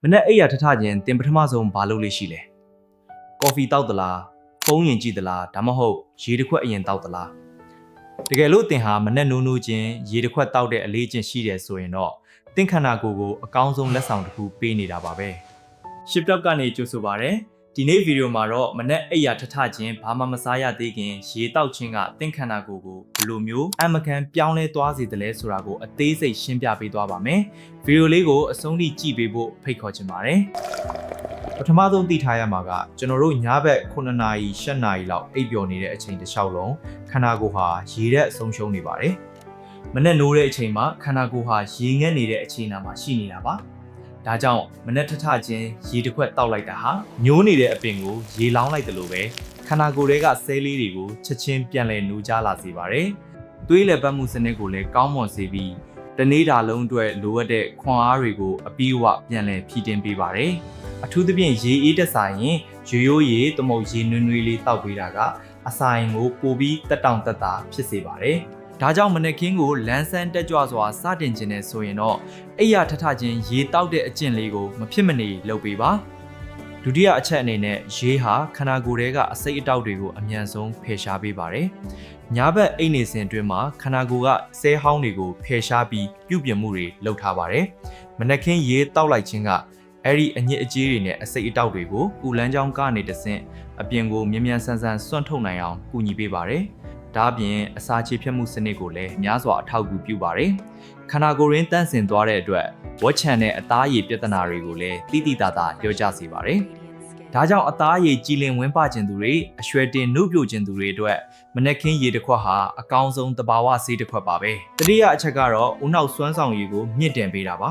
မနေ့အိပ်ရထထချင်းတင်ပထမဆုံးဘာလုပ်လေးရှိလဲကော်ဖီတောက်သလားဖုန်းရင်ကြည့်သလားဒါမှမဟုတ်ရေတစ်ခွက်အရင်တောက်သလားတကယ်လို့တင်ဟာမနေ့နိုးနိုးချင်းရေတစ်ခွက်တောက်တဲ့အလေးချင်းရှိတယ်ဆိုရင်တော့တင်ခန္ဓာကိုယ်ကိုအကောင်းဆုံးလက်ဆောင်တစ်ခုပေးနေတာပါပဲ Shift Up ကနေကြိုဆိုပါရစေဒီနေ့ဗီဒီယိုမှာတော့မနေ့အိပ်ရထထချင်းဘာမှမစားရသေးခင်ရေတောက်ချင်းကတင်ခန္ဓာကိုယ်ကိုဘယ်လိုမျိုးအမကန်ပြောင်းလဲသွားစေတယ်လဲဆိုတာကိုအသေးစိတ်ရှင်းပြပေးသွားပါမယ်ဗီဒီယိုလေးကိုအဆုံးထိကြည့်ပေးဖို့ဖိတ်ခေါ်ချင်ပါတယ်ပထမဆုံးသိထားရမှာကကျွန်တော်တို့ညဘက်9နာရီ10နာရီလောက်အိပ်ပျော်နေတဲ့အချိန်တစ်လျှောက်လုံးခန္ဓာကိုယ်ဟာရေတဲ့အဆုံးရှုံးနေပါတယ်မနေ့နိုးတဲ့အချိန်မှာခန္ဓာကိုယ်ဟာရေငတ်နေတဲ့အခြေအနေမှာရှိနေတာပါဒါကြောင့်မနေ့ထထချင်းရေတစ်ခွက်တောက်လိုက်တာဟာညိုးနေတဲ့အပင်ကိုရေလောင်းလိုက်တယ်လို့ပဲခန္ဓာကိုယ်တွေကဆဲလေးတွေကိုချက်ချင်းပြန်လည်နှူးကြလာစေပါတယ်သွေးလည်ပတ်မှုစနစ်ကိုလည်းကောင်းမွန်စေပြီးတနေ့တာလုံးအတွက်လိုအပ်တဲ့ခွန်အားတွေကိုအပြည့်အဝပြန်လည်ဖြည့်တင်းပေးပါတယ်အထူးသဖြင့်ရေအေးတက်ဆိုင်ရင်ရိုးရေသမုတ်ရေနွေးနွေးလေးတောက်ပေးတာကအစာရင်ကိုပိုပြီးတက်တောင့်တက်တာဖြစ်စေပါတယ်ဒါကြောင့်မနက်ခင်းကိုလန်းဆန်းတက်ကြွစွာစတင်ခြင်းနဲ့ဆိုရင်တော့အိပ်ရထထချင်းရေတောက်တဲ့အကျင့်လေးကိုမဖြစ်မနေလုပ်ပေးပါဒုတိယအချက်အနေနဲ့ရေဟာခန္ဓာကိုယ်ထဲကအဆိပ်အတောက်တွေကိုအမြန်ဆုံးဖယ်ရှားပေးပါတယ်ညဘက်အိပ်နေစဉ်အတွင်းမှာခန္ဓာကိုယ်ကဆဲဟောင်းတွေကိုဖယ်ရှားပြီးပြုပြင်မှုတွေလုပ်ထားပါတယ်မနက်ခင်းရေတောက်လိုက်ခြင်းကအဲ့ဒီအညစ်အကြေးတွေနဲ့အဆိပ်အတောက်တွေကိုပူလန်းချောင်းကနေတဆင့်အပြင်ကိုမြ мян ဆန်းဆန်းစွန့်ထုတ်နိုင်အောင်ကူညီပေးပါတယ်ဒါအပြင်အစာချေဖြတ်မှုစနစ်ကိုလည်းများစွာအထောက်အကူပြုပါတယ်ခန္ဓာကိုယ်ရင်းတန့်စင်သွားတဲ့အတွက်ဝက်ချန်နဲ့အသားရည်ပြဿနာတွေကိုလည်းတိတိတသာလျော့ကျစေပါတယ်ဒါကြောင့်အသားရည်ကြည်လင်ဝင်းပခြင်းသူတွေအရွှဲတင်နှုတ်ပြခြင်းသူတွေအတွက်မနက်ခင်းရေတစ်ခွက်ဟာအကောင်းဆုံးတဘာဝဆေးတစ်ခွက်ပါပဲတတိယအချက်ကတော့ဦးနှောက်စွမ်းဆောင်ရည်ကိုမြင့်တင်ပေးတာပါ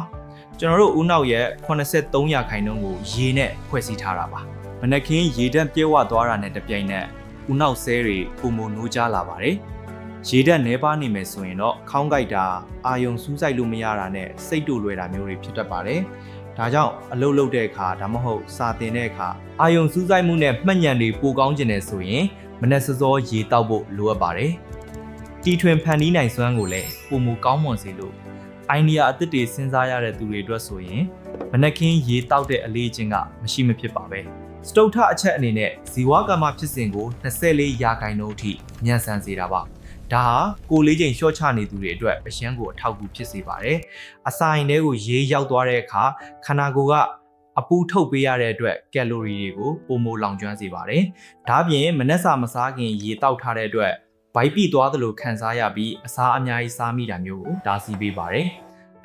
ကျွန်တော်တို့ဦးနှောက်ရဲ့83% ရာခိုင်နှုန်းကိုရေနဲ့ဖွဲ့စည်းထားတာပါမနက်ခင်းရေဓာတ်ပြည့်ဝသွားတာနဲ့တပြိုင်နက်ဦးနှောက်ဆဲတွေပုံမနိုးကြလာပါတယ်ရေဓာတ်နှဲပါနေမယ်ဆိုရင်တော့ခေါင်းကိုက်တာအာယုံစူးစိုက်လို့မရတာနဲ့စိတ်တူလွယ်တာမျိုးတွေဖြစ်တတ်ပါတယ်ဒါကြောင့်အလုပ်လုပ်တဲ့အခါဒါမှမဟုတ်စာသင်တဲ့အခါအာယုံစူးစိုက်မှုနဲ့မှတ်ဉာဏ်တွေပိုကောင်းကျင်တယ်ဆိုရင်မနက်စောစောရေတောက်ဖို့လိုအပ်ပါတယ်တီထွင်ဖန်တီးနိုင်စွမ်းကိုလည်းပုံမကောင်းမွန်စေလို့အိုင်ဒီယာအသစ်တွေစဉ်းစားရတဲ့သူတွေအတွက်ဆိုရင်မနက်ခင်းရေတောက်တဲ့အလေးချင်းကမရှိမဖြစ်ပါပဲစတုထအချက်အနေနဲ့ဇီဝကမ္မဖြစ်စဉ်ကို24ရာခိုင်နှုန်းအထိညံ့ဆန်စေတာပါဒါဟာကိုလေးချိန်ရှော့ချနေသူတွေအတွက်အရန်ကိုအထောက်အကူဖြစ်စေပါတယ်အစာအိမ်ထဲကိုရေရောက်သွားတဲ့အခါခန္ဓာကိုယ်ကအပူထုတ်ပေးရတဲ့အတွက်ကယ်လိုရီတွေကိုပိုမိုလောင်ကျွမ်းစေပါတယ်ဒါပြင်မနက်စာမစားခင်ရေတောက်ထားတဲ့အတွက်ဗိုက်ပိသွားသလိုခံစားရပြီးအစာအများကြီးစားမိတာမျိုးကိုတားဆီးပေးပါတယ်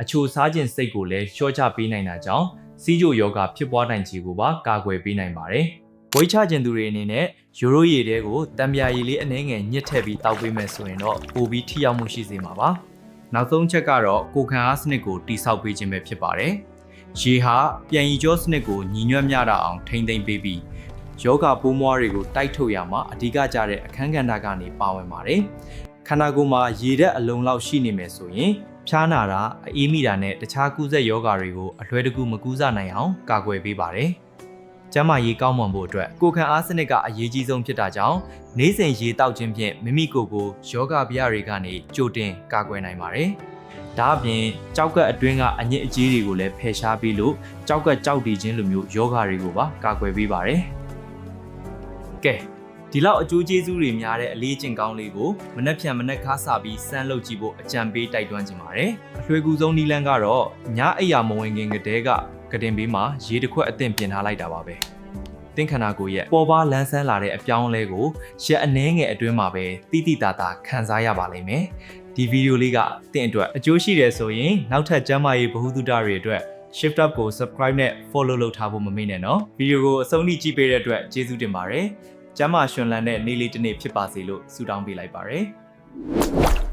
အချိုစားခြင်းစိတ်ကိုလည်းရှော့ချပေးနိုင်တာကြောင့်စီးကျိုယောဂဖြစ်ပွားနိုင်ခြေကိုပါကာကွယ်ပေးနိုင်ပါတယ်။ဝိတ်ချခြင်းသူတွေအနေနဲ့ရိုးရိုးရည်တွေကိုတံပြာရည်လေးအနည်းငယ်ညှစ်ထည့်ပြီးတောက်ပေးမယ်ဆိုရင်တော့ပိုပြီးထိရောက်မှုရှိစေမှာပါ။နောက်ဆုံးချက်ကတော့ကိုယ်ခံအားစနစ်ကိုတိဆောက်ပေးခြင်းပဲဖြစ်ပါတယ်။ရေဟာပြန်ရည်ကြောစနစ်ကိုညီညွတ်မျှတအောင်ထိန်းသိမ်းပေးပြီးယောဂပိုးမွှားတွေကိုတိုက်ထုတ်ရမှာအဓိကကျတဲ့အခန်းကဏ္ဍကနေပါဝင်ပါတယ်။ခန္ဓာကိုယ်မှာရေဓာတ်အလုံးလောက်ရှိနေမယ်ဆိုရင်ဖျားနာတာအေးမိတာနဲ့တခြားကူးစက်ယောဂါတွေကိုအလွယ်တကူမကူးစနိုင်အောင်ကာကွယ်ပေးပါတယ်။ကျန်းမာရေးကောင်းမွန်ဖို့အတွက်ကိုယ်ခံအားစနစ်ကအရေးကြီးဆုံးဖြစ်တာကြောင့်နေ့စဉ်ရေတောက်ခြင်းဖြင့်မိမိကိုယ်ကိုယောဂဗျာတွေကနေကြိုတင်ကာကွယ်နိုင်ပါတယ်။ဒါအပြင်ကြောက်ကက်အတွင်းကအညစ်အကြေးတွေကိုလည်းဖယ်ရှားပြီးလို့ကြောက်ကက်ကြောက်တည်ခြင်းလိုမျိုးယောဂါတွေကိုပါကာကွယ်ပေးပါတယ်။ကဲဒီလောက်အကျိုးကျေးဇူးတွေများတဲ့အလေးကျင့်ကောင်းလေးကိုမနက်ဖြန်မနက်ခါစပြီးစမ်းလုပ်ကြည့်ဖို့အကြံပေးတိုက်တွန်းချင်ပါတယ်။အလွယ်ကူဆုံးနည်းလမ်းကတော့ညအိယာမဝင်ခင်ကတည်းကကတင်ဘေးမှာရေတစ်ခွက်အသင့်ပြင်ထားလိုက်တာပါပဲ။သင်ခန္ဓာကိုယ်ရဲ့ပေါ်ပါလန်းဆန်းလာတဲ့အပြောင်းအလဲကိုရက်အနည်းငယ်အတွင်းမှာပဲတိတိတသာခံစားရပါလိမ့်မယ်။ဒီဗီဒီယိုလေးကသင်အတွက်အကျိုးရှိတယ်ဆိုရင်နောက်ထပ်ကျန်းမာရေးဗဟုသုတတွေအတွက် Shift Up ကို Subscribe နဲ့ Follow လုပ်ထားဖို့မမေ့နဲ့နော်။ဗီဒီယိုကိုအဆုံးထိကြည့်ပေးတဲ့အတွက်ကျေးဇူးတင်ပါတယ်။ကျမ်းမာရှင်လန်းတဲ့နေ့လေးတစ်နေ့ဖြစ်ပါစေလို့ဆုတောင်းပေးလိုက်ပါရစေ။